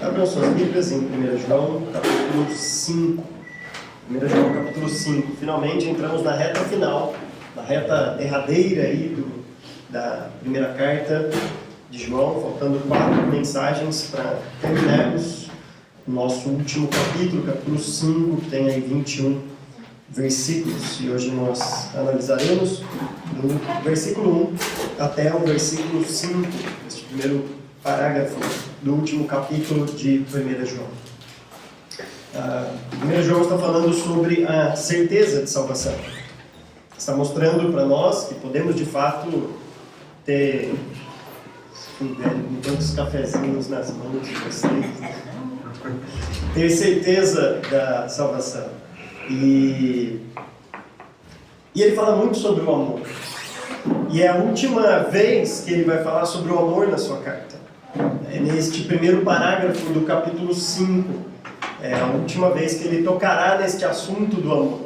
Abram suas Bíblias em 1 João, capítulo 5. 1 João, capítulo 5. Finalmente entramos na reta final, na reta derradeira aí da primeira carta de João, faltando 4 mensagens para terminarmos o nosso último capítulo, capítulo 5, que tem aí 21 versículos. E hoje nós analisaremos do versículo 1 até o versículo 5, este primeiro parágrafo do último capítulo de 1 João. 1 João está falando sobre a certeza de salvação. Está mostrando para nós que podemos de fato ter muitos cafezinhos nas mãos de vocês, ter certeza da salvação. E ele fala muito sobre o amor. E é a última vez que ele vai falar sobre o amor na sua carta. É neste primeiro parágrafo do capítulo 5. É a última vez que ele tocará neste assunto do amor.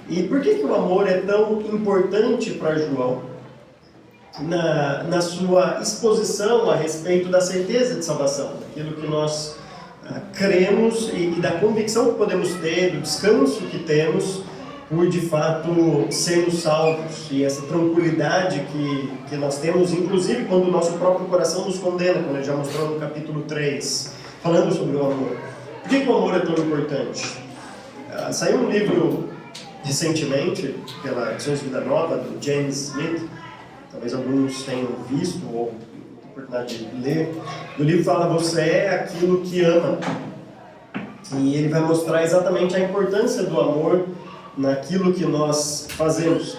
E por que o amor é tão importante para João? Na sua exposição a respeito da certeza de salvação, daquilo que nós cremos e da convicção que podemos ter, do descanso que temos por de fato sermos salvos, e essa tranquilidade que nós temos, inclusive quando o nosso próprio coração nos condena, como ele já mostrou no capítulo 3, falando sobre o amor. Por que o amor é tão importante? Saiu um livro recentemente, pela Edições Vida Nova, do James Smith, talvez alguns tenham visto ou oportunidade de ler. O livro fala: você é aquilo que ama. E ele vai mostrar exatamente a importância do amor naquilo que nós fazemos.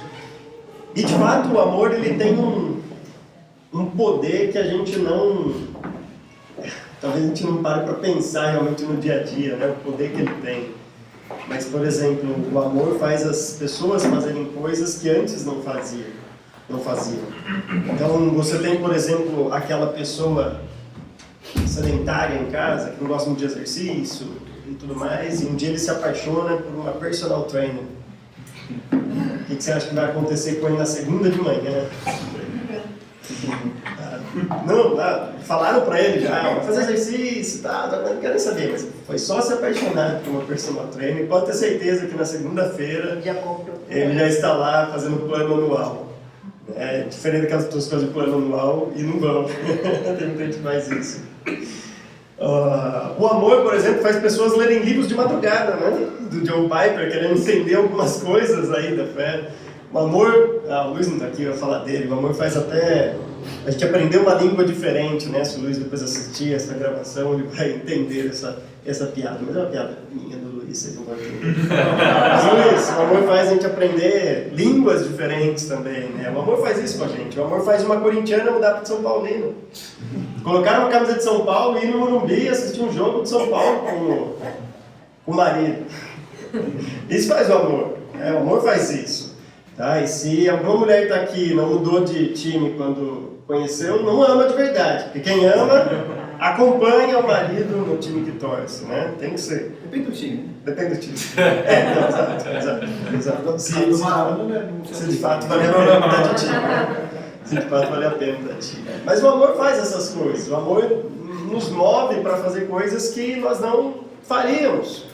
E de fato o amor ele tem um poder que a gente não... talvez a gente não pare para pensar realmente no dia a dia, né? O poder que ele tem. Mas, por exemplo, o amor faz as pessoas fazerem coisas que antes não faziam. Então, você tem, por exemplo, aquela pessoa sedentária em casa, que não gosta muito de exercício e tudo mais, e um dia ele se apaixona por uma personal trainer. O que você acha que vai acontecer com ele na segunda de manhã? Não, falaram pra ele já, vai fazer exercício e tal, não quero nem saber, mas foi só se apaixonar por uma personal trainer. Pode ter certeza que na segunda-feira ele já está lá fazendo o plano anual. É diferente daquelas pessoas que fazem o plano anual e não vão. Tem muita gente que faz isso. O amor, por exemplo, faz pessoas lerem livros de madrugada, né? Do John Piper, querendo entender algumas coisas aí da fé. O amor, o Luiz não está aqui, eu vou falar dele. O amor faz até a gente aprender uma língua diferente, né? Se o Luiz depois assistir essa gravação, ele vai entender essa piada. Mas é uma piada minha do Luiz, vocês não vão entender. Mas Luiz, o amor faz a gente aprender línguas diferentes também, né? O amor faz isso com a gente. O amor faz uma corintiana mudar para São Paulino. Colocar uma camisa de São Paulo e ir no Morumbi e assistir um jogo de São Paulo com o marido. Isso faz o amor. O amor faz isso. Tá? E se alguma mulher está aqui e não mudou de time quando conheceu, não ama de verdade. Porque quem ama, acompanha o marido no time que torce, né? Tem que ser. Depende do time. Depende do time. Exato. Se de fato vale a pena mudar de time. Se de fato vale a pena mudar de time. Mas o amor faz essas coisas. O amor nos move para fazer coisas que nós não faríamos.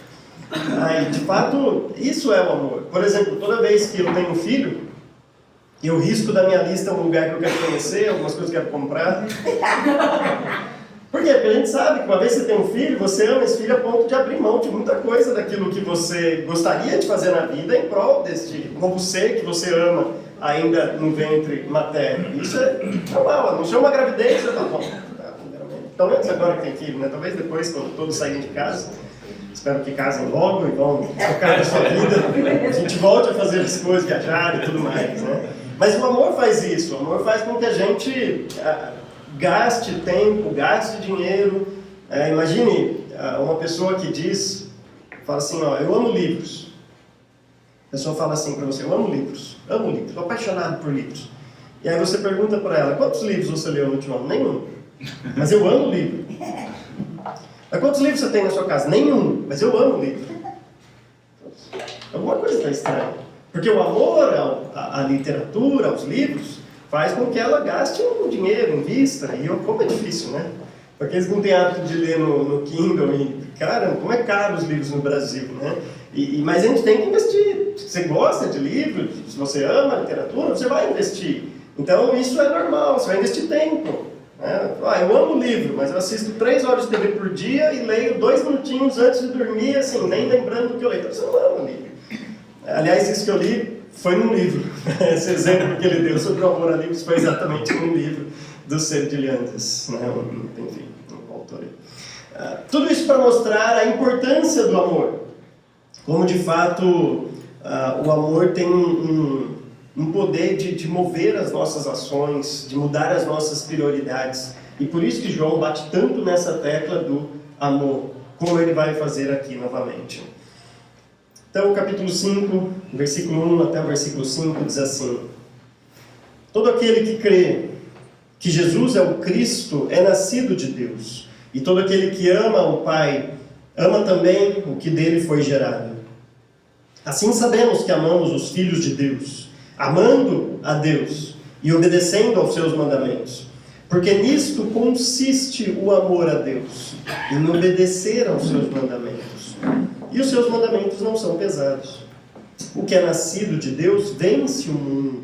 E de fato, isso é o amor. Por exemplo, toda vez que eu tenho um filho, eu risco da minha lista um lugar que eu quero conhecer, algumas coisas que eu quero comprar. Por quê? Porque a gente sabe que uma vez que você tem um filho, você ama esse filho a ponto de abrir mão de muita coisa daquilo que você gostaria de fazer na vida em prol deste novo ser que você ama ainda no ventre materno. Isso é normal, não chama uma gravidez, você tá bom. Pelo menos agora que tem filho, né? Talvez depois, quando todos saírem de casa, espero que casem logo e vão tocar na sua vida, a gente volte a fazer as coisas, viajar e tudo mais, né? Mas o amor faz isso. O amor faz com que a gente gaste tempo, gaste dinheiro. Imagine uma pessoa que fala assim, eu amo livros. A pessoa fala assim para você: eu amo livros, estou apaixonado por livros. E aí você pergunta para ela: quantos livros você leu no último ano? Nenhum. Mas eu amo livro. Mas quantos livros você tem na sua casa? Nenhum. Mas eu amo livro. Alguma coisa está estranha. Porque o amor à literatura, aos livros, faz com que ela gaste um dinheiro, invista. E como é difícil, né? Para aqueles que não têm hábito de ler no Kindle, e, cara, como é caro os livros no Brasil, né? Mas a gente tem que investir. Se você gosta de livro, se você ama a literatura, você vai investir. Então isso é normal, você vai investir tempo. Né? Eu amo livro, mas eu assisto 3 horas de TV por dia e leio 2 minutinhos antes de dormir, assim, nem lembrando do que eu leio. Então você não ama livro. Aliás, isso que eu li foi num livro. Esse exemplo que ele deu sobre o amor a livros foi exatamente num livro do Sr. de Leandres, né? Enfim, um autor aí. Tudo isso para mostrar a importância do amor. Como de fato o amor tem um poder de mover as nossas ações, de mudar as nossas prioridades. E por isso que João bate tanto nessa tecla do amor, como ele vai fazer aqui novamente. Então, o capítulo 5, versículo 1 até o versículo 5 diz assim: todo aquele que crê que Jesus é o Cristo é nascido de Deus, e todo aquele que ama o Pai ama também o que dele foi gerado. Assim sabemos que amamos os filhos de Deus, amando a Deus e obedecendo aos seus mandamentos. Porque nisto consiste o amor a Deus, em obedecer aos seus mandamentos. E os seus mandamentos não são pesados. O que é nascido de Deus vence o mundo.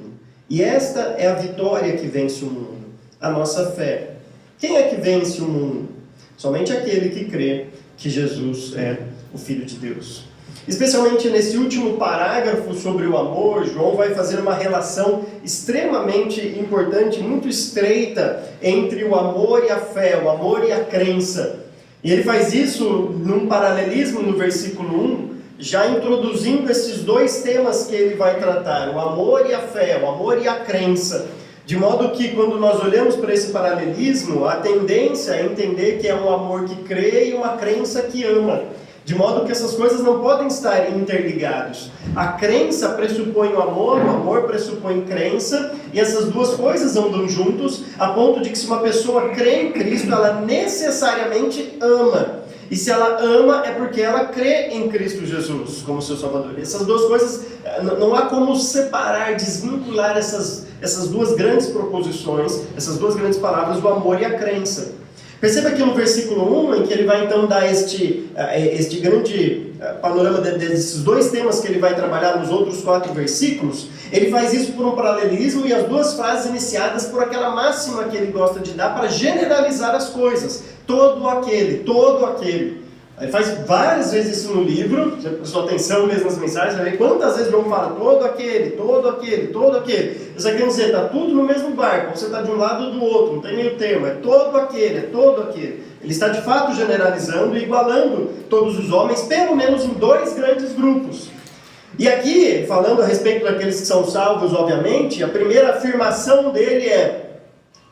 E esta é a vitória que vence o mundo, a nossa fé. Quem é que vence o mundo? Somente aquele que crê que Jesus é o Filho de Deus. Especialmente nesse último parágrafo sobre o amor, João vai fazer uma relação extremamente importante, muito estreita, entre o amor e a fé, o amor e a crença. E ele faz isso num paralelismo no versículo 1, já introduzindo esses 2 temas que ele vai tratar, o amor e a fé, o amor e a crença. De modo que quando nós olhamos para esse paralelismo, a tendência é entender que é um amor que crê e uma crença que ama. De modo que essas coisas não podem estar interligadas. A crença pressupõe o amor pressupõe crença, e essas duas coisas andam juntos, a ponto de que se uma pessoa crê em Cristo, ela necessariamente ama. E se ela ama, é porque ela crê em Cristo Jesus como seu Salvador. E essas duas coisas, não há como separar, desvincular essas 2 grandes proposições, essas 2 grandes palavras, o amor e a crença. Perceba aqui no versículo 1, em que ele vai então dar este grande panorama desses 2 temas que ele vai trabalhar nos outros 4 versículos. Ele faz isso por um paralelismo e as 2 frases iniciadas por aquela máxima que ele gosta de dar para generalizar as coisas. Todo aquele. Ele faz várias vezes isso no livro, já prestou atenção mesmo nas mensagens, vai ver quantas vezes João fala todo aquele. Isso aqui quer dizer, está tudo no mesmo barco, você está de um lado ou do outro, não tem meio termo, é todo aquele. Ele está de fato generalizando e igualando todos os homens, pelo menos em 2 grandes grupos. E aqui, falando a respeito daqueles que são salvos, obviamente, a primeira afirmação dele é: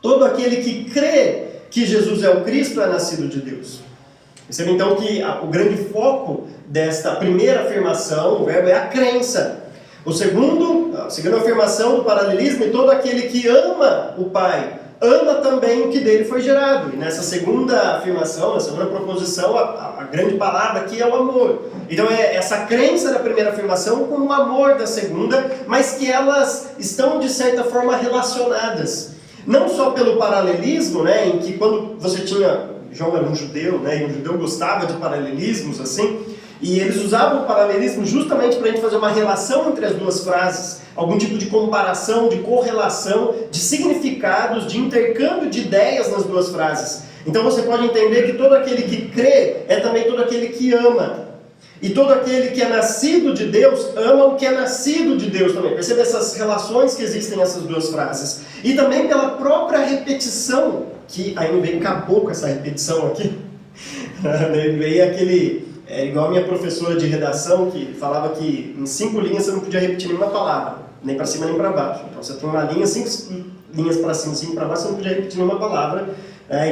todo aquele que crê que Jesus é o Cristo é nascido de Deus. Perceba então que o grande foco desta primeira afirmação, o verbo é a crença. A segunda afirmação do paralelismo é: todo aquele que ama o Pai, ama também o que dele foi gerado. E nessa segunda afirmação, na segunda proposição, a grande palavra aqui é o amor. Então é essa crença da primeira afirmação com o amor da segunda, mas que elas estão de certa forma relacionadas. Não só pelo paralelismo, né, em que quando você tinha... João era um judeu, né, e um judeu gostava de paralelismos, assim, e eles usavam o paralelismo justamente para a gente fazer uma relação entre as 2 frases, algum tipo de comparação, de correlação, de significados, de intercâmbio de ideias nas 2 frases. Então você pode entender que todo aquele que crê é também todo aquele que ama. E todo aquele que é nascido de Deus ama o que é nascido de Deus também. Percebe essas relações que existem nessas 2 frases. E também pela própria repetição, que a NVI acabou com essa repetição aqui. A NVI é igual a minha professora de redação, que falava que em 5 linhas você não podia repetir nenhuma palavra, nem para cima nem para baixo. Então você tem uma linha, 5 linhas para cima, 5 para baixo, você não podia repetir nenhuma palavra.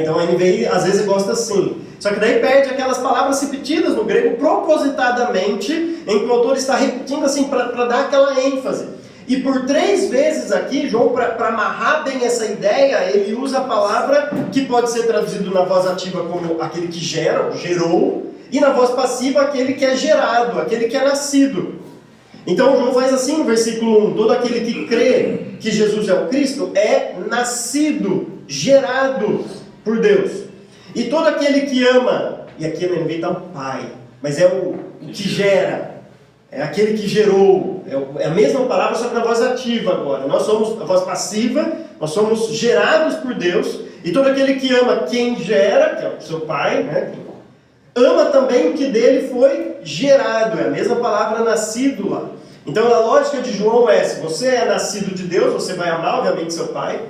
Então a NVI às vezes gosta assim. Só que daí perde aquelas palavras repetidas no grego propositadamente, em que o autor está repetindo assim para dar aquela ênfase. E por 3 vezes aqui, João, para amarrar bem essa ideia, ele usa a palavra que pode ser traduzido na voz ativa como aquele que gera, gerou, e na voz passiva aquele que é gerado, aquele que é nascido. Então João faz assim no versículo 1, todo aquele que crê que Jesus é o Cristo é nascido, gerado por Deus. E todo aquele que ama, e aqui na NVI está o pai, mas é o que gera, é aquele que gerou, é a mesma palavra, só que na voz ativa agora. Nós somos a voz passiva, nós somos gerados por Deus, e todo aquele que ama quem gera, que é o seu pai, né? Ama também o que dele foi gerado, é a mesma palavra nascido lá. Então a lógica de João é, se você é nascido de Deus, você vai amar obviamente seu pai.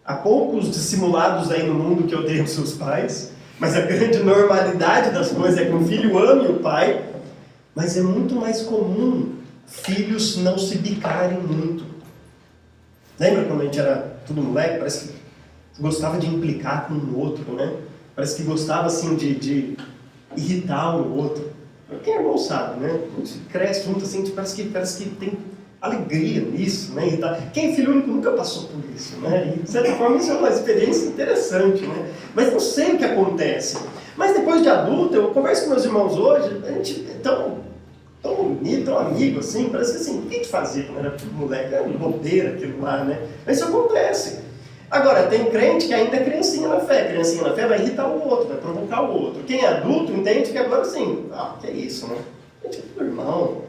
Há poucos dissimulados aí no mundo que odeiam seus pais, mas a grande normalidade das coisas é que um filho ame o pai, mas é muito mais comum filhos não se bicarem muito. Lembra quando a gente era tudo moleque? Parece que gostava de implicar com o outro, né? Parece que gostava assim de irritar o outro. Quem é irmão sabe, né? A gente cresce junto assim, parece que tem alegria nisso, né? Quem é filho único nunca passou por isso, né? E de certa forma isso é uma experiência interessante, né? Mas não sei o que acontece. Mas depois de adulto, eu converso com meus irmãos hoje, a gente é tão unido, tão amigo assim, parece que assim, o que a gente fazia quando era moleque? Era bobeira aquilo lá, né? Mas isso acontece. Agora, tem crente que ainda é criancinha na fé. Criancinha na fé vai irritar o outro, vai provocar o outro. Quem é adulto entende que agora assim, que é isso, né? A gente é tudo irmão.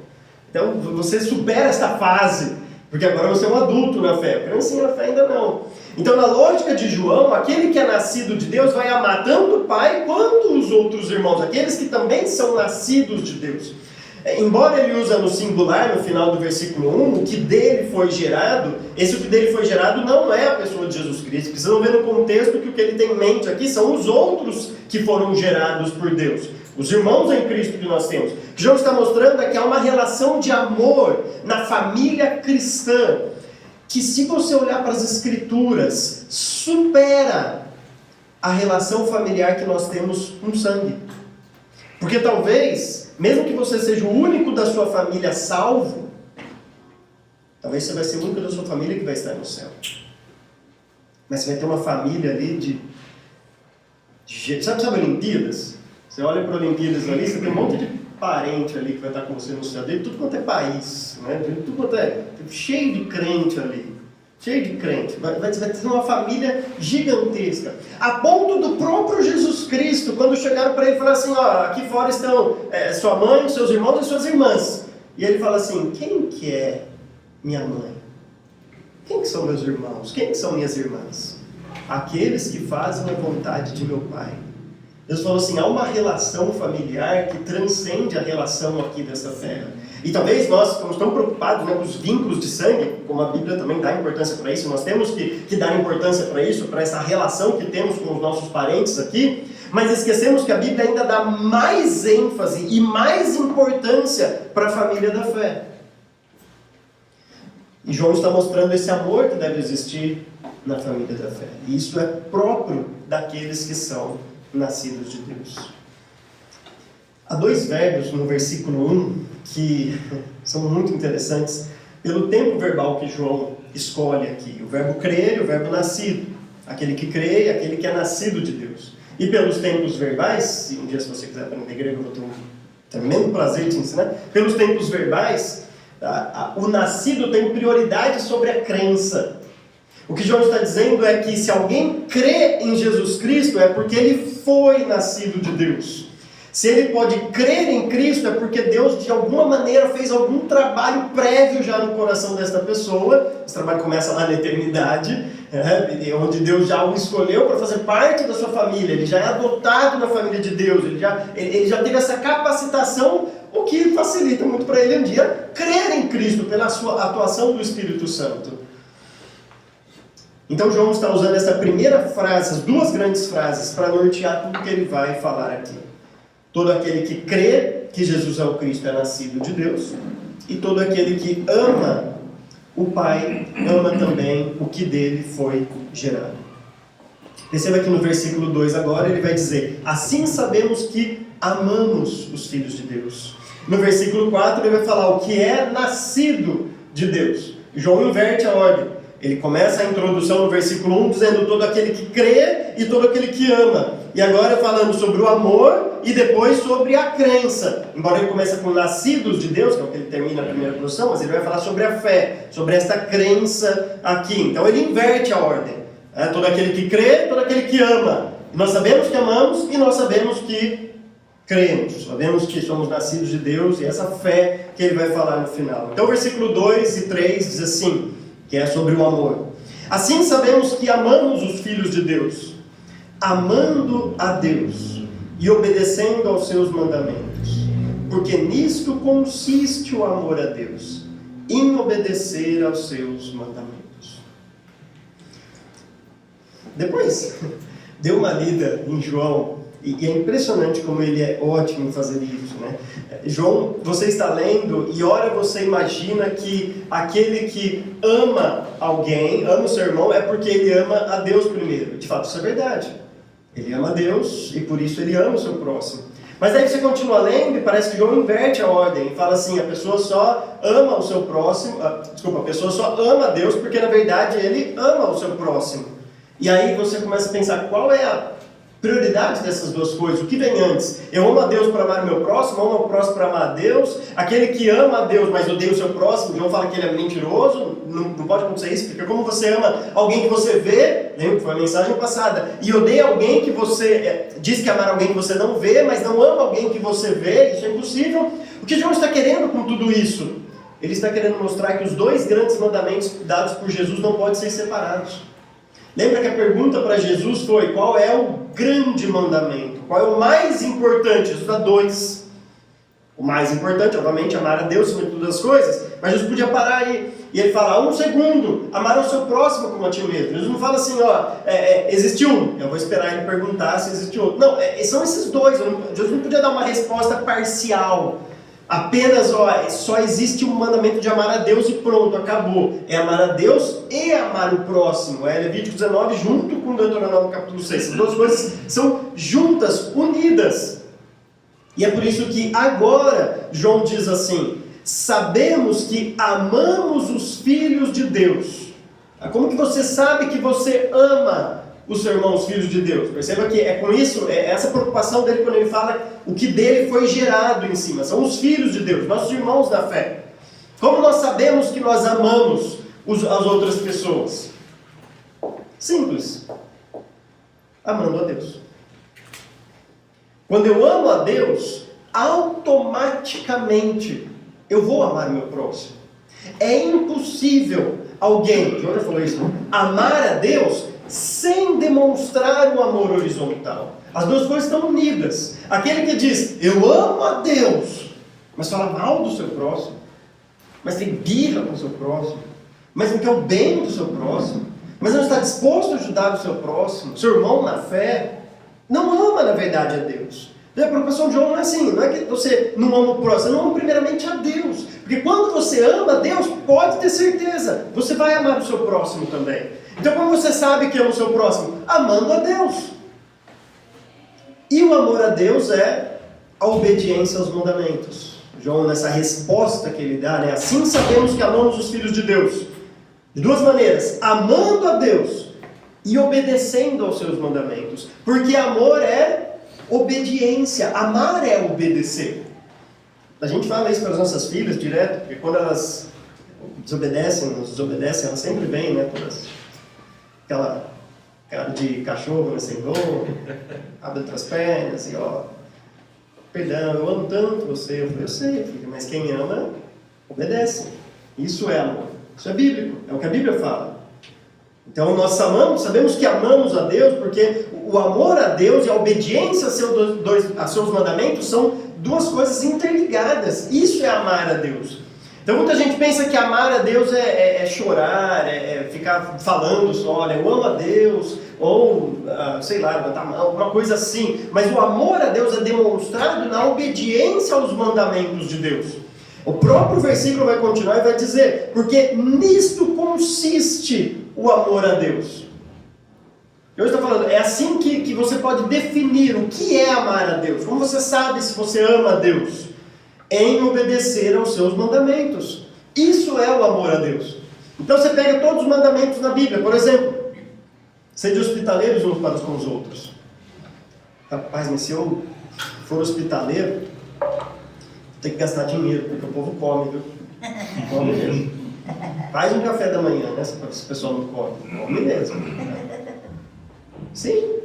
Então, você supera esta fase, porque agora você é um adulto na fé. Criancinha na fé ainda não. Então, na lógica de João, aquele que é nascido de Deus vai amar tanto o pai quanto os outros irmãos, aqueles que também são nascidos de Deus. Embora ele usa no singular, no final do versículo 1, o que dele foi gerado, esse o que dele foi gerado não é a pessoa de Jesus Cristo. Precisam ver no contexto que o que ele tem em mente aqui são os outros que foram gerados por Deus. Os irmãos em Cristo que nós temos. O que João está mostrando é que há uma relação de amor na família cristã, que se você olhar para as Escrituras, supera a relação familiar que nós temos com sangue. Porque talvez, mesmo que você seja o único da sua família salvo, talvez você vai ser o único da sua família que vai estar no céu. Mas você vai ter uma família ali sabe Olimpíadas? Você olha para Olimpíadas ali, você tem um monte de parente ali que vai estar com você no céu, de tudo quanto é país, né? De tudo quanto é, cheio de crente ali. Cheio de crente, vai ter uma família gigantesca, a ponto do próprio Jesus Cristo, quando chegaram para ele e falaram assim, aqui fora estão sua mãe, seus irmãos e suas irmãs, e ele fala assim, quem que é minha mãe? Quem que são meus irmãos? Quem que são minhas irmãs? Aqueles que fazem a vontade de meu Pai. Deus falou assim, há uma relação familiar que transcende a relação aqui dessa terra. E talvez nós estamos tão preocupados, né, com os vínculos de sangue, como a Bíblia também dá importância para isso, nós temos que dar importância para isso, para essa relação que temos com os nossos parentes aqui, mas esquecemos que a Bíblia ainda dá mais ênfase e mais importância para a família da fé. E João está mostrando esse amor que deve existir na família da fé. E isso é próprio daqueles que são nascidos de Deus. Há dois verbos no versículo 1 que são muito interessantes pelo tempo verbal que João escolhe aqui. O verbo crer e o verbo nascido. Aquele que crê e aquele que é nascido de Deus. E pelos tempos verbais, se um dia se você quiser aprender grego, eu vou ter um tremendo prazer de te ensinar. Pelos tempos verbais, o nascido tem prioridade sobre a crença. O que João está dizendo é que se alguém crê em Jesus Cristo, é porque ele foi nascido de Deus. Se ele pode crer em Cristo, é porque Deus de alguma maneira fez algum trabalho prévio já no coração desta pessoa. Esse trabalho começa lá na eternidade, onde Deus já o escolheu para fazer parte da sua família. Ele já é adotado na família de Deus, ele já teve essa capacitação, o que facilita muito para ele um dia crer em Cristo pela sua atuação do Espírito Santo. Então João está usando essa primeira frase, essas duas grandes frases, para nortear tudo que ele vai falar aqui. Todo aquele que crê que Jesus é o Cristo é nascido de Deus, e todo aquele que ama o Pai, ama também o que dele foi gerado. Perceba que no versículo 2 agora ele vai dizer, assim sabemos que amamos os filhos de Deus. No versículo 4 ele vai falar o que é nascido de Deus. João inverte a ordem. Ele começa a introdução no versículo 1 dizendo todo aquele que crê e todo aquele que ama. E agora falando sobre o amor e depois sobre a crença. Embora ele comece com nascidos de Deus, que é o que ele termina a primeira porção, mas ele vai falar sobre a fé, sobre esta crença aqui. Então ele inverte a ordem. Todo aquele que crê, todo aquele que ama. Nós sabemos que amamos e nós sabemos que cremos. Sabemos que somos nascidos de Deus e essa fé que ele vai falar no final. Então, versículo 2 e 3 diz assim, que é sobre o amor. Assim sabemos que amamos os filhos de Deus, amando a Deus e obedecendo aos seus mandamentos. Porque nisto consiste o amor a Deus, em obedecer aos seus mandamentos. Depois, deu uma lida em João, e é impressionante como ele é ótimo em fazer isso, né? João, você está lendo e ora você imagina que aquele que ama alguém, ama o seu irmão, é porque ele ama a Deus primeiro. De fato, isso é verdade. Ele ama a Deus e por isso ele ama o seu próximo. Mas aí você continua lendo e parece que João inverte a ordem e fala assim, a pessoa só ama o seu próximo, a pessoa só ama a Deus porque na verdade ele ama o seu próximo. E aí você começa a pensar, qual é a prioridade dessas duas coisas? O que vem antes? Eu amo a Deus para amar o meu próximo, amo o próximo para amar a Deus. Aquele que ama a Deus, mas odeia o seu próximo, João fala que ele é mentiroso. Não pode acontecer isso, porque como você ama alguém que você vê, lembra que foi a mensagem passada, e odeia alguém que você diz que amar alguém que você não vê, mas não ama alguém que você vê, isso é impossível. O que João está querendo com tudo isso? Ele está querendo mostrar que os dois grandes mandamentos dados por Jesus não podem ser separados. Lembra que a pergunta para Jesus foi, qual é o grande mandamento? Qual é o mais importante? Jesus dá dois. O mais importante, obviamente, amar a Deus acima de todas as coisas, mas Jesus podia parar aí. E ele fala, um segundo, amar o seu próximo como a ti mesmo. Jesus não fala assim, existe um. Eu vou esperar ele perguntar se existe outro. Não, são esses dois. Jesus não podia dar uma resposta parcial. Apenas, só existe um mandamento de amar a Deus e pronto, acabou. É amar a Deus e amar o próximo. É Levítico 19 junto com Deuteronômio capítulo 6. As duas coisas são juntas, unidas. E é por isso que agora João diz assim, sabemos que amamos os filhos de Deus. Como que você sabe que você ama o seu irmão, os filhos de Deus? Perceba que é com isso, é essa preocupação dele quando ele fala o que dele foi gerado em cima. São os filhos de Deus, nossos irmãos da fé. Como nós sabemos que nós amamos as outras pessoas? Simples. Amando a Deus. Quando eu amo a Deus, automaticamente eu vou amar o meu próximo. É impossível alguém, João já falou isso, amar a Deus sem demonstrar o amor horizontal. As duas coisas estão unidas. Aquele que diz, eu amo a Deus, mas fala mal do seu próximo, mas tem birra com o seu próximo, mas não quer o bem do seu próximo, mas não está disposto a ajudar o seu próximo, seu irmão na fé, não ama na verdade a Deus. A preocupação de João não é assim, não é que você não ama o próximo, você não ama primeiramente a Deus. Porque quando você ama a Deus, pode ter certeza, você vai amar o seu próximo também. Então como você sabe que ama o seu próximo? Amando a Deus. E o amor a Deus é a obediência aos mandamentos. João, nessa resposta que ele dá, assim sabemos que amamos os filhos de Deus. De duas maneiras, amando a Deus e obedecendo aos seus mandamentos. Porque amor é obediência, amar é obedecer. A gente fala isso para as nossas filhas direto, porque quando elas nos desobedecem, elas sempre vêm, né, todas aquela cara de cachorro, né, sem dor, abre outras pernas e perdão, eu amo tanto você. Eu falei, eu sei, filha, mas quem ama, obedece. Isso é amor, isso é bíblico, é o que a Bíblia fala. Então nós sabemos que amamos a Deus, porque o amor a Deus e a obediência a seus mandamentos são duas coisas interligadas. Isso é amar a Deus. Então muita gente pensa que amar a Deus é chorar, é ficar falando só, olha, eu amo a Deus, ou sei lá, levantar a mão, alguma coisa assim. Mas o amor a Deus é demonstrado na obediência aos mandamentos de Deus. O próprio versículo vai continuar e vai dizer, porque nisto consiste o amor a Deus. Eu estou falando, é assim que você pode definir o que é amar a Deus. Como você sabe se você ama a Deus? Em obedecer aos seus mandamentos. Isso é o amor a Deus. Então você pega todos os mandamentos na Bíblia. Por exemplo, sede hospitaleiros uns para com os outros. Rapaz, mas se eu for hospitaleiro, tem que gastar dinheiro, porque o povo come, viu? Come mesmo. Faz um café da manhã, né? Se o pessoal não come. Come mesmo. Sim.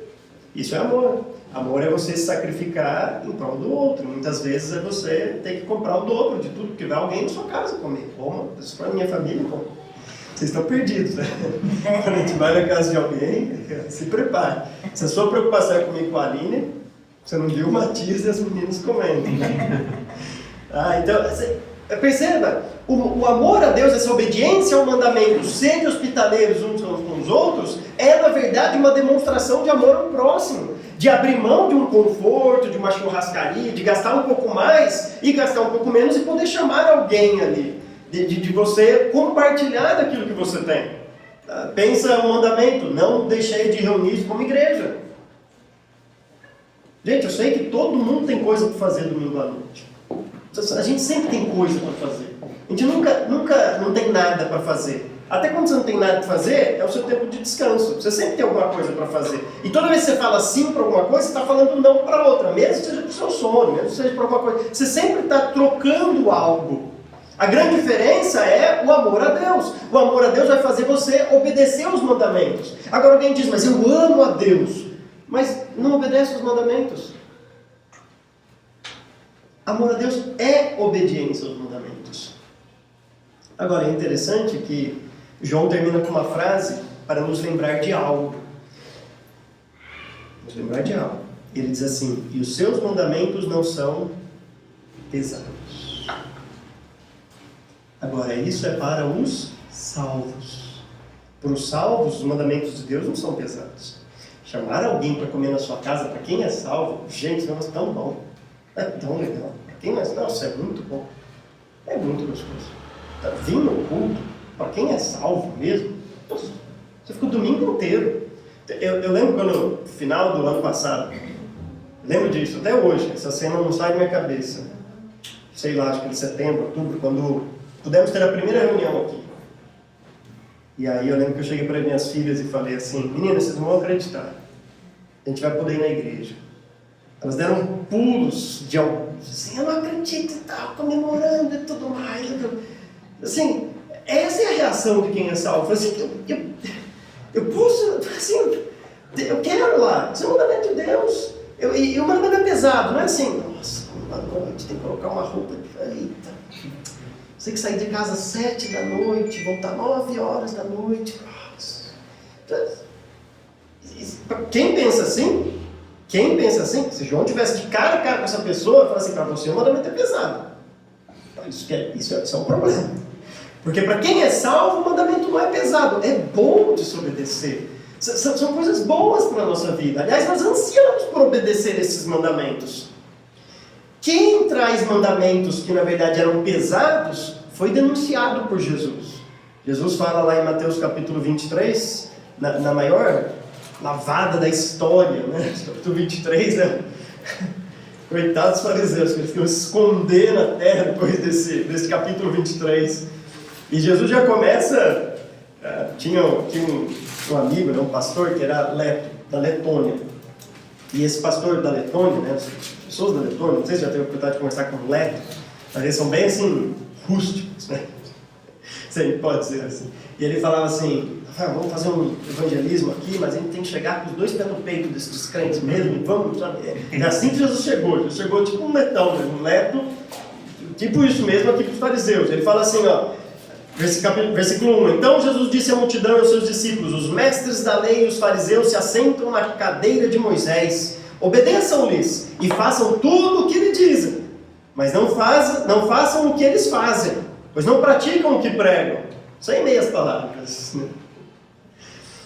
Isso é amor. Amor é você se sacrificar em prol do outro. Muitas vezes é você ter que comprar o dobro de tudo, porque vai alguém na sua casa comer. Se for a minha família, como? Vocês estão perdidos, né? Quando a gente vai na casa de alguém, se prepare. Se a sua preocupação é comer com a Aline, você não viu o Matias e as meninas comendo. Então, perceba, o amor a Deus, essa obediência ao mandamento, sede hospitaleiros uns com os outros, é na verdade uma demonstração de amor ao próximo, de abrir mão de um conforto, de uma churrascaria, de gastar um pouco mais e gastar um pouco menos e poder chamar alguém ali, de você compartilhar daquilo que você tem. Pensa o mandamento, não deixei de reunir como igreja. Gente, eu sei que todo mundo tem coisa para fazer domingo à noite. A gente sempre tem coisa para fazer. A gente nunca não tem nada para fazer. Até quando você não tem nada para fazer, é o seu tempo de descanso. Você sempre tem alguma coisa para fazer. E toda vez que você fala sim para alguma coisa, você está falando não para outra. Mesmo que seja para o seu sono, mesmo que seja para alguma coisa. Você sempre está trocando algo. A grande diferença é o amor a Deus. O amor a Deus vai fazer você obedecer os mandamentos. Agora alguém diz, mas eu amo a Deus. Mas não obedece os mandamentos. Amor a Deus é obediência aos mandamentos. Agora, é interessante que João termina com uma frase para nos lembrar de algo. Nos lembrar de algo. Ele diz assim, e os seus mandamentos não são pesados. Agora, isso é para os salvos. Para os salvos, os mandamentos de Deus não são pesados. Chamar alguém para comer na sua casa, para quem é salvo, gente, isso é tão bom. É tão legal. Para quem não é salvo, isso é muito bom. É muito gostoso. Vir no culto, para quem é salvo mesmo, você fica o domingo inteiro. Eu lembro quando, no final do ano passado, lembro disso, até hoje, essa cena não sai da minha cabeça. Sei lá, acho que em setembro, outubro, quando pudemos ter a primeira reunião aqui. E aí eu lembro que eu cheguei para minhas filhas e falei assim, meninas, vocês não vão acreditar. A gente vai poder ir na igreja. Elas deram pulos de assim, eu não acredito e tal, comemorando e tudo mais. Assim, essa é a reação de quem é salvo. Assim, eu posso, assim, eu quero lá, isso é o mandamento de Deus. E o mandamento é pesado, não é assim, nossa, uma noite, tem que colocar uma roupa, eita. Você tem que sair de casa às 7 da noite, voltar 9 horas da noite. Nossa. Quem pensa assim, se João tivesse de cara a cara com essa pessoa, fala assim, para você o mandamento é pesado. Isso é um problema. Porque para quem é salvo, o mandamento não é pesado, é bom de se obedecer. São coisas boas para a nossa vida. Aliás, nós ansiamos por obedecer esses mandamentos. Quem traz mandamentos que na verdade eram pesados, foi denunciado por Jesus. Jesus fala lá em Mateus capítulo 23, na maior lavada da história, né? Capítulo 23, né? Coitados fariseus, que eles ficam se esconder na terra depois desse capítulo 23. E Jesus já começa, tinha um amigo, né, um pastor que era da Letônia. E esse pastor da Letônia, né, as pessoas da Letônia, não sei se já teve a oportunidade de conversar com o Leto, mas eles são bem assim, rústicos, né? Se a gente pode dizer assim. E ele falava assim, vamos fazer um evangelismo aqui, mas a gente tem que chegar com os dois pés no peito desses crentes mesmo, vamos, sabe? É assim que Jesus chegou. Jesus chegou tipo um letão mesmo, um leto, tipo isso mesmo aqui para os fariseus. Ele fala assim, ó, versículo 1. Então Jesus disse à multidão e aos seus discípulos, os mestres da lei e os fariseus se assentam na cadeira de Moisés. Obedeçam-lhes e façam tudo o que lhe dizem, mas não façam o que eles fazem, pois não praticam o que pregam. Sem meias palavras, né?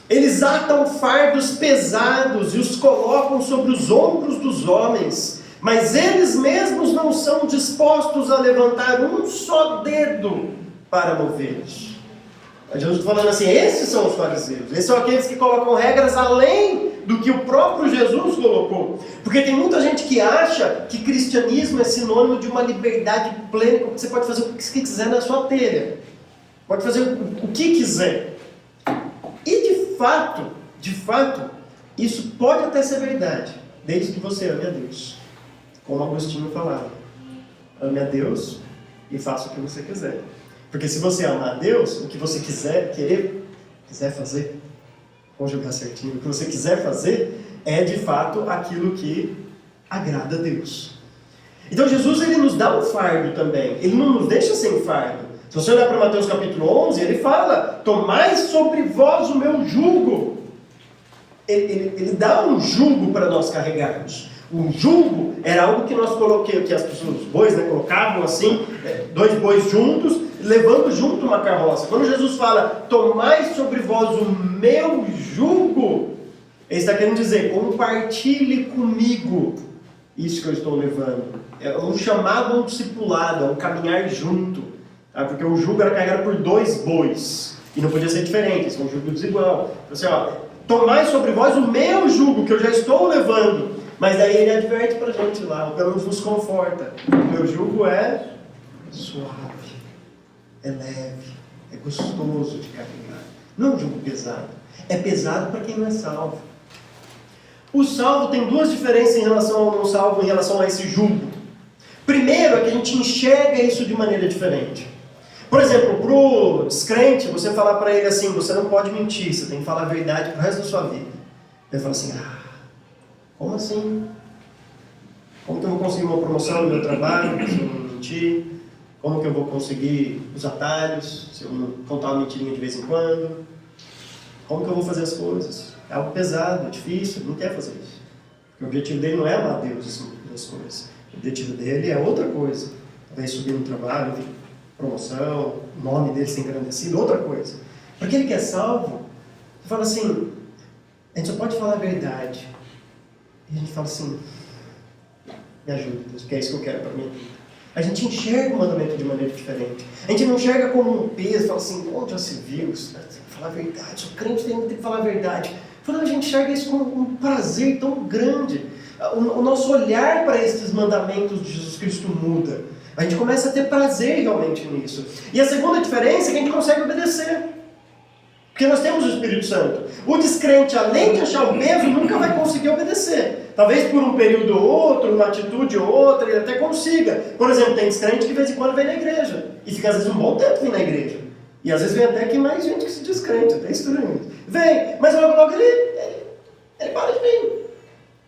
Eles atam fardos pesados e os colocam sobre os ombros dos homens, mas eles mesmos não são dispostos a levantar um só dedo para movê-los. Jesus está falando assim, esses são os fariseus, esses são aqueles que colocam regras além do que o próprio Jesus colocou. Porque tem muita gente que acha que cristianismo é sinônimo de uma liberdade plena, que você pode fazer o que você quiser na sua telha, pode fazer o que quiser. E de fato, isso pode até ser verdade, desde que você ame a Deus. Como Agostinho falava, ame a Deus e faça o que você quiser. Porque se você amar a Deus, o que você quiser fazer, conjugar certinho, o que você quiser fazer, é de fato aquilo que agrada a Deus. Então Jesus, ele nos dá um fardo também, ele não nos deixa sem fardo. Se você olhar para Mateus capítulo 11, ele fala: tomai sobre vós o meu jugo. Ele dá um jugo para nós carregarmos. O jugo era algo que nós que as pessoas, os bois, né, colocavam assim, 2 bois juntos, levando junto uma carroça. Quando Jesus fala: tomai sobre vós o meu jugo, ele está querendo dizer: compartilhe comigo isso que eu estou levando. É um chamado a um discipulado, a um caminhar junto. Tá? Porque o jugo era carregado por 2 bois. E não podia ser diferente, isso é um jugo desigual. Então, assim, tomai sobre vós o meu jugo, que eu já estou levando. Mas daí ele adverte para a gente lá, ou pelo menos nos conforta. O meu jugo é suave, é leve, é gostoso de carregar. Não é um jugo pesado. É pesado para quem não é salvo. O salvo tem 2 diferenças em relação ao não salvo, em relação a esse jugo. Primeiro é que a gente enxerga isso de maneira diferente. Por exemplo, para o descrente, você falar para ele assim: você não pode mentir, você tem que falar a verdade para o resto da sua vida. Ele fala assim: como assim? Como que eu vou conseguir uma promoção no meu trabalho se eu não mentir? Como que eu vou conseguir os atalhos se eu não contar uma mentirinha de vez em quando? Como que eu vou fazer as coisas? É algo pesado, é difícil, ele não quer fazer isso. Porque o objetivo dele não é amar Deus assim, das coisas. O objetivo dele é outra coisa. Talvez subir no trabalho, promoção, o nome dele ser engrandecido, outra coisa. Para aquele que é salvo, ele fala assim: a gente só pode falar a verdade. E a gente fala assim: me ajuda, Deus, porque é isso que eu quero para a minha vida. A gente enxerga o mandamento de maneira diferente. A gente não enxerga como um peso, fala assim: onde já se viu? Você tem que falar a verdade, sou crente, tem que falar a verdade. A gente enxerga isso com um prazer tão grande. O nosso olhar para esses mandamentos de Jesus Cristo muda. A gente começa a ter prazer realmente nisso. E a segunda diferença é que a gente consegue obedecer. Porque nós temos o Espírito Santo. O descrente, além de achar um peso, nunca vai conseguir obedecer. Talvez por um período ou outro, uma atitude ou outra, ele até consiga. Por exemplo, tem descrente que de vez em quando vem na igreja. E fica às vezes um bom tempo vir na igreja. E às vezes vem até que mais gente que se descrente, até estranho. Vem, mas logo ele para de vir.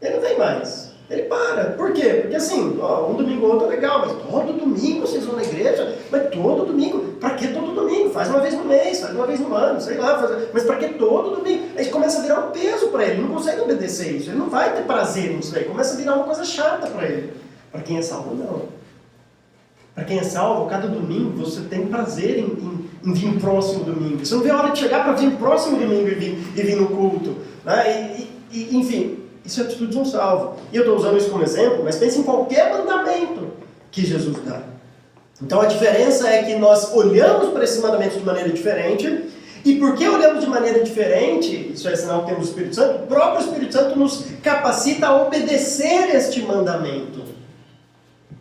Ele não vem mais. Ele para. Por quê? Porque assim, um domingo ou outro é legal, mas todo domingo vocês vão na igreja? Mas todo domingo? Para que todo domingo? Faz uma vez no mês, faz uma vez no ano, sei lá. Mas para que todo domingo? Aí começa a virar um peso para ele, ele não consegue obedecer isso, ele não vai ter prazer nisso aí, começa a virar uma coisa chata para ele. Para quem é salvo, não. Para quem é salvo, cada domingo você tem prazer em vir próximo domingo. Você não vê a hora de chegar para vir próximo domingo e vir no culto. Né? Enfim, isso é atitude de um salvo. E eu estou usando isso como exemplo, mas pense em qualquer mandamento que Jesus dá. Então a diferença é que nós olhamos para esses mandamentos de maneira diferente, e porque olhamos de maneira diferente, isso é sinal que temos o Espírito Santo, o próprio Espírito Santo nos capacita a obedecer este mandamento.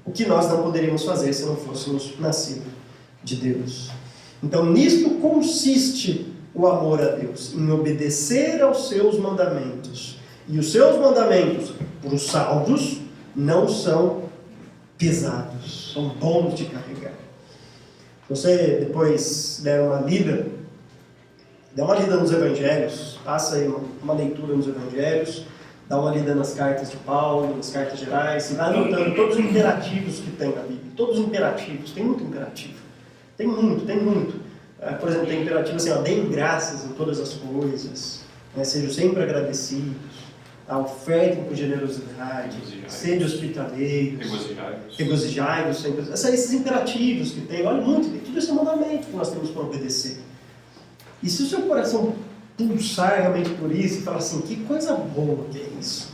O que nós não poderíamos fazer se não fôssemos nascidos de Deus. Então nisto consiste o amor a Deus, em obedecer aos seus mandamentos. E os seus mandamentos, para os salvos, não são pesados, são bons de carregar. Se você depois der uma lida nos Evangelhos, passa aí uma leitura nos Evangelhos, dá uma lida nas cartas de Paulo, nas cartas gerais, e vai anotando todos os imperativos que tem na Bíblia. Todos os imperativos, tem muito imperativo. Tem muito. Por exemplo, tem imperativo assim: deem graças em todas as coisas, né? Sejam sempre agradecidos. Ofertem com generosidade, sede hospitaleiros, regozijai-vos sempre. Esses imperativos que tem, olha muito, tem tudo esse mandamento que nós temos para obedecer. E se o seu coração pulsar realmente por isso e falar assim: que coisa boa que é isso,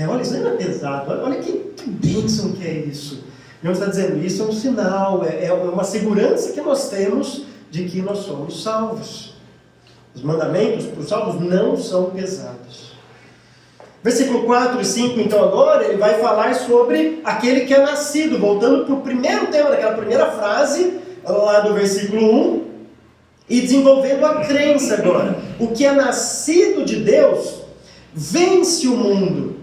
olha, isso não é pesado, olha que bênção que é isso. Deus está dizendo: isso é um sinal, é uma segurança que nós temos de que nós somos salvos. Os mandamentos para os salvos não são pesados. Versículo 4 e 5, então, agora, ele vai falar sobre aquele que é nascido, voltando para o primeiro tema, daquela primeira frase, lá do versículo 1, e desenvolvendo a crença agora. O que é nascido de Deus vence o mundo.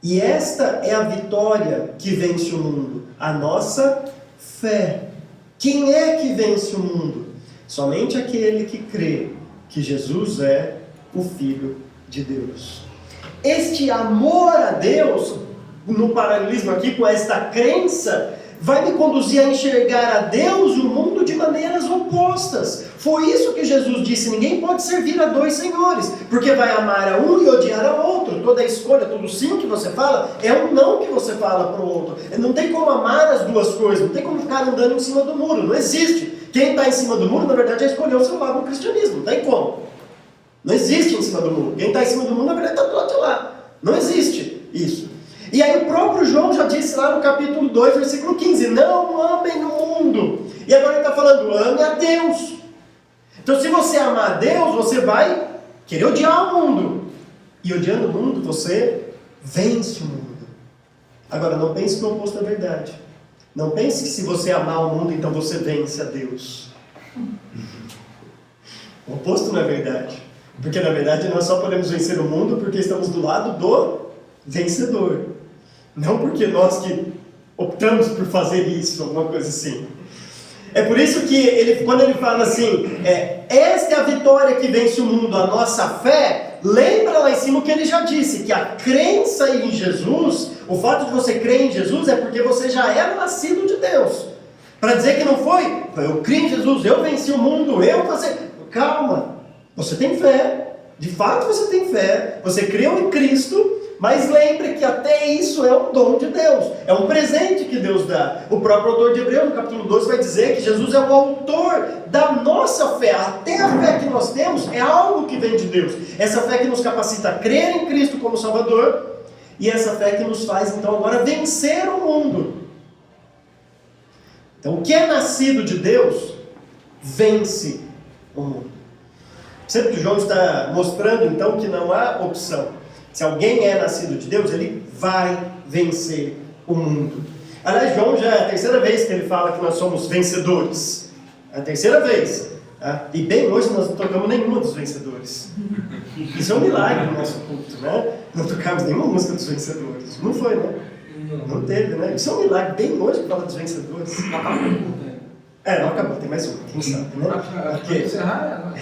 E esta é a vitória que vence o mundo, a nossa fé. Quem é que vence o mundo? Somente aquele que crê que Jesus é o Filho de Deus. este amor a Deus, no paralelismo aqui com esta crença, vai me conduzir a enxergar a Deus e o mundo de maneiras opostas. Foi isso que Jesus disse: ninguém pode servir a dois senhores, porque vai amar a um e odiar ao outro. Toda escolha, todo sim que você fala, é um não que você fala para o outro. Não tem como amar as duas coisas, não tem como ficar andando em cima do muro, não existe. Quem está em cima do muro, na verdade, já escolheu o seu lado no cristianismo, não tem como. Não existe em cima do muro. Quem está em cima do muro, na verdade, está do lado de lá. Não existe isso. E aí o próprio João já disse lá no capítulo 2, versículo 15, não amem o mundo. E agora ele está falando, ame a Deus. Então se você amar a Deus, você vai querer odiar o mundo. E odiando o mundo, você vence o mundo. Agora não pense que o oposto é verdade. Não pense que se você amar o mundo, então você vence a Deus. O oposto não é verdade. Porque na verdade nós só podemos vencer o mundo porque estamos do lado do vencedor. Não porque nós que optamos por fazer isso, alguma coisa assim. É por isso que quando ele fala assim, esta é a vitória que vence o mundo, a nossa fé, lembra lá em cima o que ele já disse, que a crença em Jesus, o fato de você crer em Jesus é porque você já era nascido de Deus. Para dizer que não foi, eu criei em Jesus, eu venci o mundo, calma, você tem fé, de fato você tem fé, você creu em Cristo, mas lembre que até isso é um dom de Deus, é um presente que Deus dá. O próprio autor de Hebreus, no capítulo 12, vai dizer que Jesus é o autor da nossa fé. Até a fé que nós temos é algo que vem de Deus. Essa fé que nos capacita a crer em Cristo como Salvador, e essa fé que nos faz, então, agora vencer o mundo. Então, o que é nascido de Deus, vence o mundo. Sempre que João está mostrando, então, que não há opção. Se alguém é nascido de Deus, ele vai vencer o mundo. Aliás, João já é a terceira vez que ele fala que nós somos vencedores. É a terceira vez. Tá? E bem hoje nós não tocamos nenhuma dos vencedores. Isso é um milagre no nosso culto, né? Não tocamos nenhuma música dos vencedores. Não foi, né? Não teve, né? Isso é um milagre bem hoje que fala dos vencedores. Não acabou, tem mais um, quem sabe, né? Para encerrar,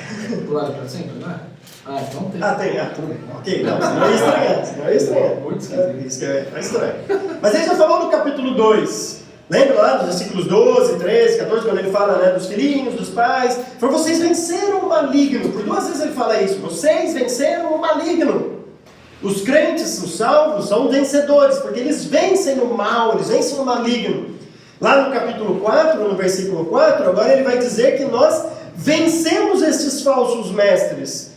do lado para sempre, não é? Então tem. Tem, tudo bem. Ok, não, senão ia estranhar. Muito esquisito. Isso é estranho. Mas ele já falou no capítulo 2. Lembra lá dos versículos 12, 13, 14, quando ele fala, né, dos filhinhos, dos pais. Falou, vocês venceram o maligno. Por 2 vezes ele fala isso. Vocês venceram o maligno. Os crentes, os salvos, são vencedores, porque eles vencem o mal, eles vencem o maligno. Lá no capítulo 4, no versículo 4, agora ele vai dizer que nós vencemos estes falsos mestres.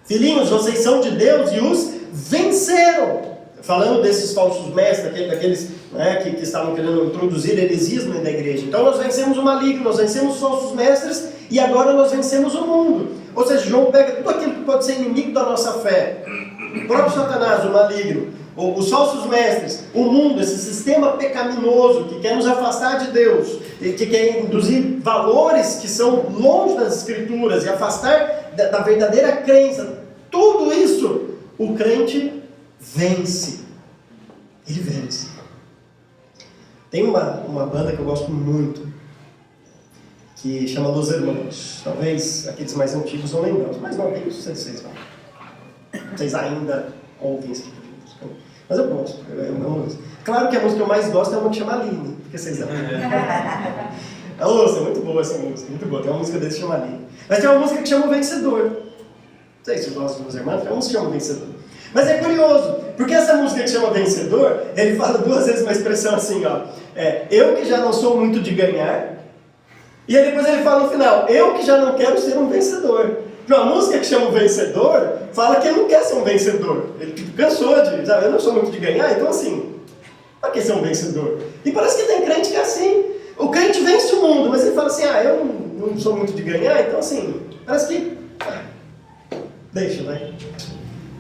Filhinhos, vocês são de Deus e os venceram. Falando desses falsos mestres, daqueles, né, que estavam querendo introduzir heresias no meio da igreja. Então nós vencemos o maligno, nós vencemos os falsos mestres e agora nós vencemos o mundo. Ou seja, João pega tudo aquilo que pode ser inimigo da nossa fé. O próprio Satanás, o maligno, os falsos mestres, o mundo, esse sistema pecaminoso que quer nos afastar de Deus, que quer induzir valores que são longe das Escrituras e afastar da verdadeira crença. Tudo isso, o crente vence. Ele vence. Tem uma banda que eu gosto muito, que chama Los Hermanos. Talvez aqueles mais antigos não lembram, os mais novinhos, vocês ainda ouvem esse tipo de música. Mas eu gosto, eu amo isso. Claro que a música que eu mais gosto é uma que chama Aline, porque vocês não. É muito boa essa música, muito boa. Tem uma música desse que chama Aline. Mas tem uma música que chama O Vencedor. Não sei se vocês gostam dos irmãos, tem uma música que chama O Vencedor. Mas é curioso, porque essa música que chama Vencedor, ele fala 2 vezes uma expressão assim, ó. Eu que já não sou muito de ganhar. E aí depois ele fala no final, eu que já não quero ser um vencedor. A música que chama O Vencedor, fala que ele não quer ser um vencedor. Ele cansou de, eu não sou muito de ganhar, então assim, para que ser um vencedor? E parece que tem crente que é assim. O crente vence o mundo, mas ele fala assim, eu não sou muito de ganhar, então assim, parece que, deixa, vai.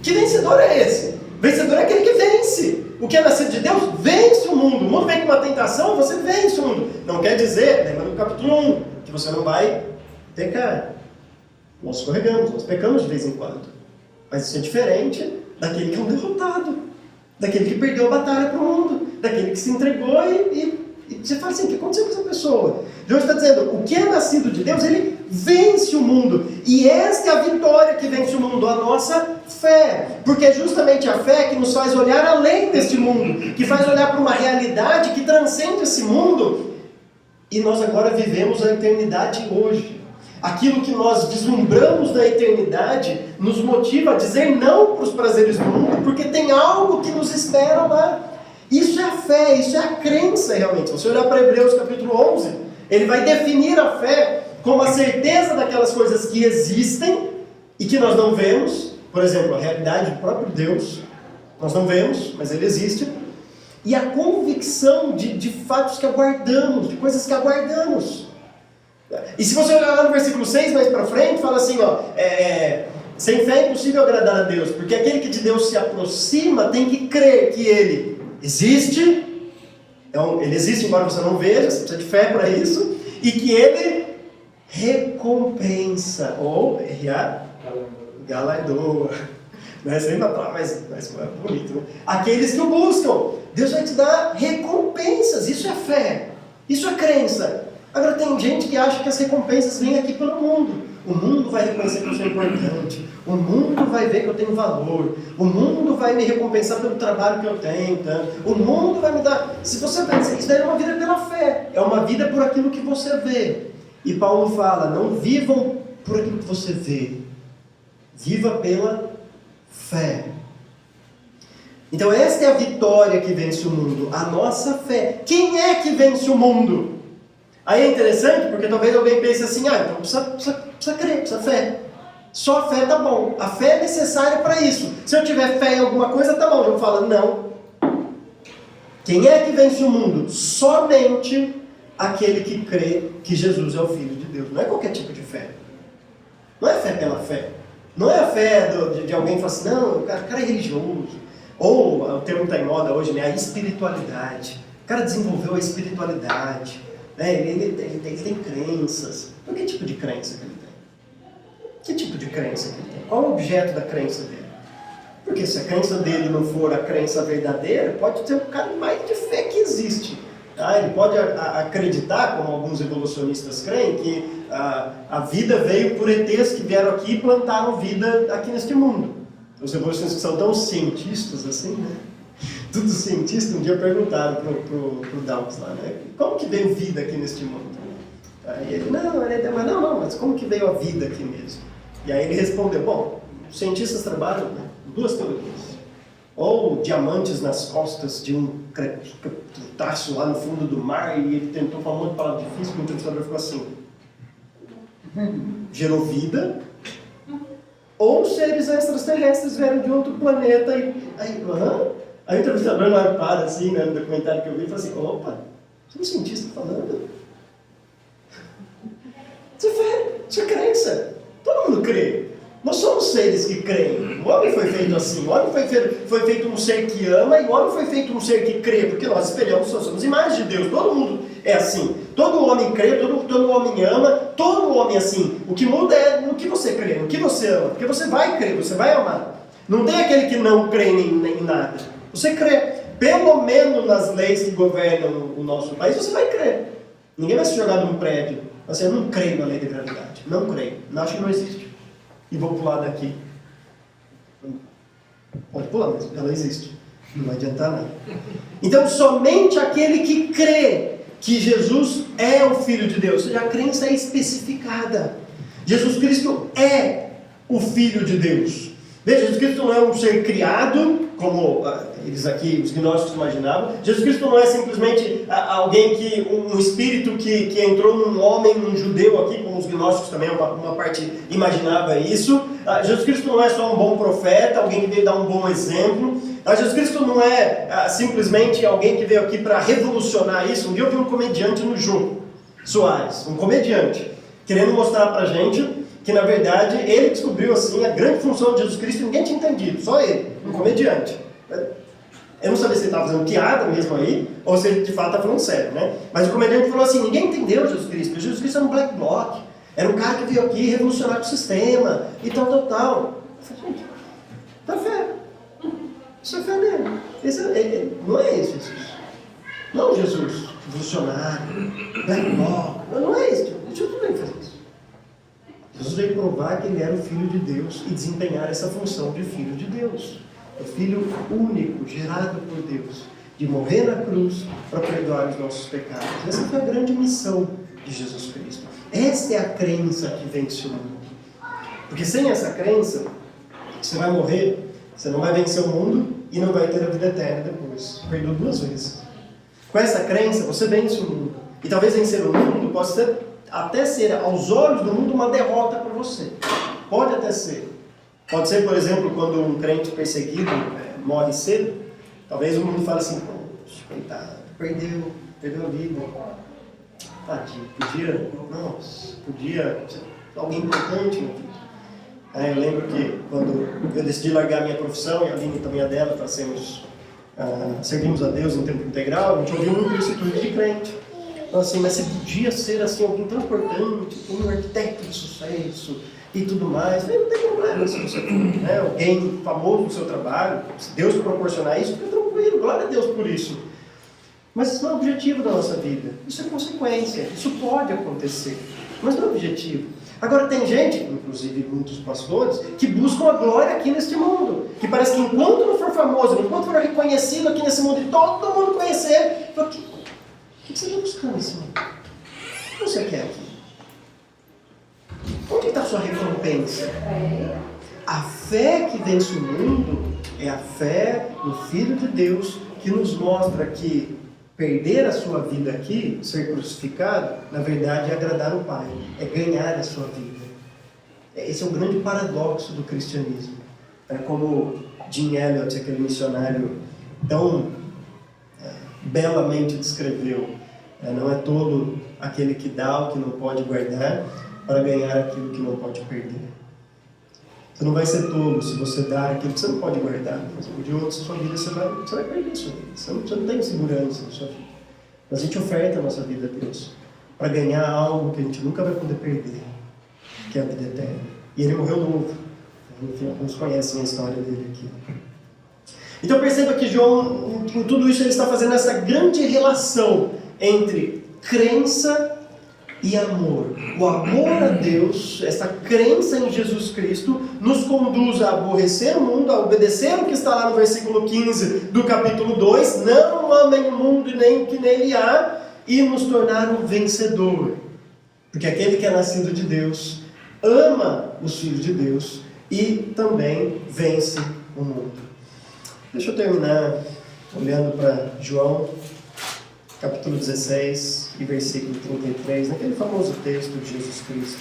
Que vencedor é esse? Vencedor é aquele que vence. O que é nascido de Deus, vence o mundo. O mundo vem com uma tentação, você vence o mundo. Não quer dizer, lembra do capítulo 1, que você não vai pecar. Nós escorregamos, nós pecamos de vez em quando. Mas isso é diferente daquele que é um derrotado. Daquele que perdeu a batalha para o mundo. Daquele que se entregou e Você fala assim, o que aconteceu com essa pessoa? Deus está dizendo, o que é nascido de Deus, ele vence o mundo. E esta é a vitória que vence o mundo, a nossa fé. Porque é justamente a fé que nos faz olhar além deste mundo, que faz olhar para uma realidade que transcende esse mundo. E nós agora vivemos a eternidade hoje. Aquilo que nós vislumbramos da eternidade nos motiva a dizer não para os prazeres do mundo, porque tem algo que nos espera lá. Isso é a fé, isso é a crença realmente. Se você olhar para Hebreus capítulo 11, ele vai definir a fé como a certeza daquelas coisas que existem e que nós não vemos. Por exemplo, a realidade do próprio Deus, nós não vemos, mas ele existe. E a convicção de fatos que aguardamos, de coisas que aguardamos. E se você olhar lá no versículo 6, mais para frente, fala assim, sem fé é impossível agradar a Deus, porque aquele que de Deus se aproxima tem que crer que ele existe, então ele existe embora você não veja, você precisa de fé para isso, e que ele recompensa, ou galardoa, não é sempre a palavra, mas é bonito, né? Aqueles que o buscam. Deus vai te dar recompensas, isso é fé, isso é crença. Agora tem gente que acha que as recompensas vêm aqui pelo mundo. O mundo vai reconhecer que eu sou importante, o mundo vai ver que eu tenho valor, o mundo vai me recompensar pelo trabalho que eu tenho, tá? O mundo vai me dar... Se você pensa, isso daí é uma vida pela fé, é uma vida por aquilo que você vê. E Paulo fala, não vivam por aquilo que você vê, viva pela fé. Então esta é a vitória que vence o mundo, a nossa fé. Quem é que vence o mundo? Aí é interessante, porque talvez alguém pense assim, então precisa crer, precisa fé. Só a fé tá bom, a fé é necessária para isso. Se eu tiver fé em alguma coisa, tá bom. Eu falo, não. Quem é que vence o mundo? Somente aquele que crê que Jesus é o Filho de Deus. Não é qualquer tipo de fé. Não é fé pela fé. Não é a fé de alguém que fala assim, não, o cara é religioso. Ou, o termo está em moda hoje, né? A espiritualidade. O cara desenvolveu a espiritualidade. Né? Ele tem crenças. Então, que tipo de crença que ele tem? Que tipo de crença que ele tem? Qual é o objeto da crença dele? Porque se a crença dele não for a crença verdadeira, pode ser o cara mais de fé que existe. Tá? Ele pode acreditar, como alguns evolucionistas creem, que a vida veio por ETs que vieram aqui e plantaram vida aqui neste mundo. Os evolucionistas que são tão cientistas assim, né? Tudo cientista, um dia perguntaram pro Dawkins lá, né? Como que veio vida aqui neste mundo? Aí ele, mas como que veio a vida aqui mesmo? E aí ele respondeu, bom, os cientistas trabalham, né, em duas teorias. Ou diamantes nas costas de um crustáceo lá no fundo do mar, e ele tentou falar um monte de palavra difícil, o entrevistador ficou assim, gerou vida, ou seres extraterrestres vieram de outro planeta, e aí o entrevistador lá para assim, né, no documentário que eu vi, e fala assim, opa, você é um cientista falando? Isso é crença. Todo mundo crê. Nós somos seres que creem. O homem foi feito assim. O homem foi feito um ser que ama e o homem foi feito um ser que crê, porque nós espelhamos, nós somos imagens de Deus. Todo mundo é assim. Todo homem crê, todo homem ama, todo homem é assim. O que muda é no que você crê, no que você ama. Porque você vai crer, você vai amar. Não tem aquele que não crê em nada. Você crê. Pelo menos nas leis que governam o nosso país, você vai crer. Ninguém vai se jogar num prédio. Você não crê na lei da gravidade. Não creio. Não, acho que não existe. E vou pular daqui. Pode pular, mas ela existe. Não vai adiantar nada. Então, somente aquele que crê que Jesus é o Filho de Deus, ou seja, a crença é especificada. Jesus Cristo é o Filho de Deus. Veja, Jesus Cristo não é um ser criado, como eles aqui, os gnósticos imaginavam. Jesus Cristo não é simplesmente alguém um espírito que entrou num homem, num judeu aqui, como os gnósticos também, uma parte imaginava isso. Jesus Cristo não é só um bom profeta, alguém que veio dar um bom exemplo. Jesus Cristo não é simplesmente alguém que veio aqui para revolucionar isso. Um dia eu vi um comediante no Jô Soares, um comediante, querendo mostrar pra gente que na verdade ele descobriu assim a grande função de Jesus Cristo e ninguém tinha entendido, só ele, um comediante. Eu não sabia se ele estava fazendo piada mesmo aí, ou se ele de fato estava falando sério, né? Mas o comediante falou assim, ninguém entendeu Jesus Cristo. Jesus Cristo era um black bloc, era um cara que veio aqui revolucionar o sistema, e tal. Eu falei, gente, tá fé. Isso é fé mesmo. Não é esse Jesus. Não Jesus. revolucionário, black. Não é isso. Jesus não veio fazer isso. Jesus veio provar que ele era o Filho de Deus e desempenhar essa função de Filho de Deus. O Filho único, gerado por Deus, de morrer na cruz para perdoar os nossos pecados. Essa foi a grande missão de Jesus Cristo. Essa é a crença que vence o mundo. Porque sem essa crença, você vai morrer, você não vai vencer o mundo e não vai ter a vida eterna depois. Perdeu 2 vezes. Com essa crença, você vence o mundo. E talvez vencer o mundo possa até ser, aos olhos do mundo, uma derrota para você. Pode até ser. Pode ser, por exemplo, quando um crente perseguido morre cedo, talvez o mundo fale assim, coitado, perdeu a vida. Tadinho, podia ser alguém importante na vida. Eu lembro que quando eu decidi largar a minha profissão, e a Aline também a dela, para servimos a Deus em tempo integral, a gente ouviu muito isso de crente. Então assim, mas você podia ser assim, alguém tão importante, um arquiteto de sucesso e tudo mais. Não tem problema se você for alguém famoso no seu trabalho, se Deus proporcionar isso, fica tranquilo, glória a Deus por isso. Mas isso não é o objetivo da nossa vida, isso é consequência, isso pode acontecer, mas não é o objetivo. Agora tem gente, inclusive muitos pastores, que buscam a glória aqui neste mundo, que parece que enquanto não for famoso, enquanto for reconhecido aqui nesse mundo e todo mundo conhecer, o que você está buscando nesse mundo? O que você quer aqui? Onde está a sua recompensa? A fé que vence o mundo é a fé no Filho de Deus, que nos mostra que perder a sua vida aqui, ser crucificado, na verdade é agradar o Pai, é ganhar a sua vida. Esse é o grande paradoxo do cristianismo. Como Jim Elliot, aquele missionário tão belamente descreveu, não é tolo aquele que dá o que não pode guardar para ganhar aquilo que não pode perder. Você não vai ser tolo se você dá aquilo que você não pode guardar. De outro, sua vida, você vai perder a sua vida. Você não tem segurança na sua vida. Mas a gente oferta a nossa vida a Deus para ganhar algo que a gente nunca vai poder perder, que é a vida eterna. E ele morreu novo. Enfim, alguns conhecem a história dele aqui. Então perceba que João, em tudo isso, ele está fazendo essa grande relação entre crença e amor. O amor a Deus, essa crença em Jesus Cristo, nos conduz a aborrecer o mundo, a obedecer o que está lá no versículo 15 do capítulo 2, não amem o mundo e nem o que nele há, e nos tornar um vencedor. Porque aquele que é nascido de Deus, ama os filhos de Deus e também vence o mundo. Deixa eu terminar olhando para João, capítulo 16 e versículo 33, naquele famoso texto de Jesus Cristo.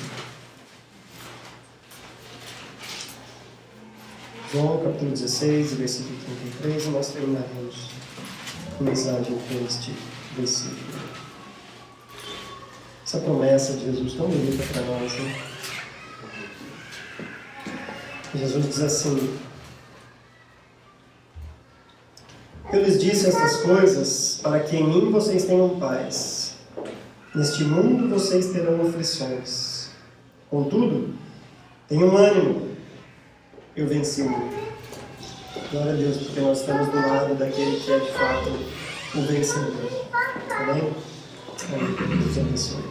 João, capítulo 16 e versículo 33, e nós terminaremos a mensagem com este versículo. Essa promessa de Jesus tão bonita para nós, né? Jesus diz assim: eu lhes disse estas coisas para que em mim vocês tenham paz. Neste mundo vocês terão aflições. Contudo, tenham ânimo. Eu venci o mundo. Glória a Deus, porque nós estamos do lado daquele que é de fato o vencedor. Amém? Amém. Deus abençoe.